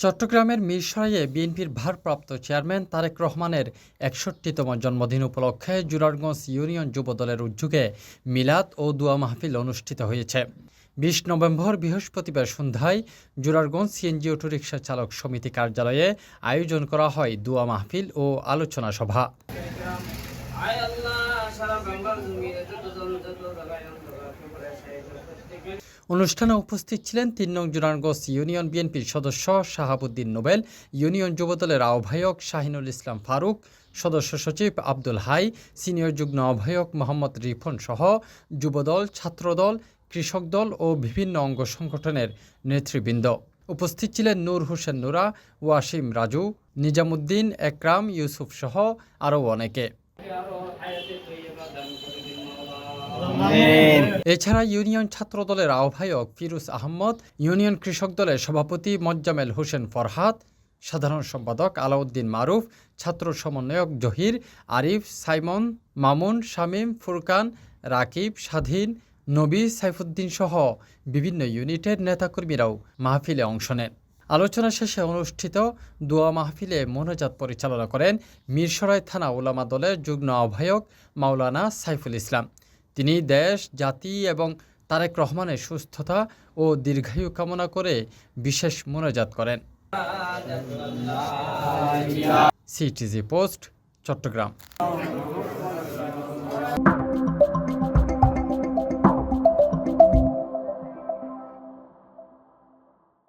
চট্টগ্রামের মিরসরাইয়ে বিএনপির ভারপ্রাপ্ত চেয়ারম্যান তারেক রহমানের ৬১তম জন্মদিন উপলক্ষে জুরারগঞ্জ ইউনিয়ন যুবদলের উদ্যোগে মিলাদ ও দোয়া মাহফিল অনুষ্ঠিত হয়েছে। ২০ নভেম্বর বৃহস্পতিবার সন্ধ্যায় জুরারগঞ্জ সিএনজি অটোরিকশা চালক সমিতি কার্যালয়ে আয়োজন করা হয় দোয়া মাহফিল ও আলোচনা সভা। অনুষ্ঠানে উপস্থিত ছিলেন ৩ নং জুরারগঞ্জ ইউনিয়ন বিএনপির সদস্য শাহাবুদ্দিন নোবেল, ইউনিয়ন যুবদলের আহ্বায়ক শাহিনুল ইসলাম ফারুক, সদস্য সচিব আব্দুল হাই, সিনিয়র যুগ্ম আহ্বায়ক মোহাম্মদ রিফন সহ যুবদল, ছাত্রদল, কৃষক দল ও বিভিন্ন অঙ্গ সংগঠনের নেতৃবৃন্দ। উপস্থিত ছিলেন নূর হোসেন নুরা, ওয়াসিম রাজু, নিজামুদ্দিন, একরাম, ইউসুফ সহ আরও অনেকে। এছাড়া ইউনিয়ন ছাত্র দলের আহ্বায়ক ফিরোজ আহমদ, ইউনিয়ন কৃষক দলের সভাপতি মোজাম্মেল হোসেন ফরহাদ, সাধারণ সম্পাদক আলাউদ্দিন মারুফ, ছাত্র সমন্বয়ক জহির, আরিফ, সাইমন, মামুন, শামীম, ফুরকান, রাকিব, স্বাধীন, নবী, সাইফুদ্দিন সহ বিভিন্ন ইউনিটের নেতাকর্মীরাও মাহফিলে অংশ নেন। আলোচনা শেষে অনুষ্ঠিত দোয়া মাহফিলে মোনাজাত পরিচালনা করেন মিরসরাই থানা উলামা দলের যুগ্ম আহ্বায়ক মাওলানা সাইফুল ইসলাম। তিনি দেশ, জাতি এবং তারেক রহমানের সুস্থতা ও দীর্ঘায়ু কামনা করে বিশেষ মোনাজাত করেন। CTG post, Chittagong.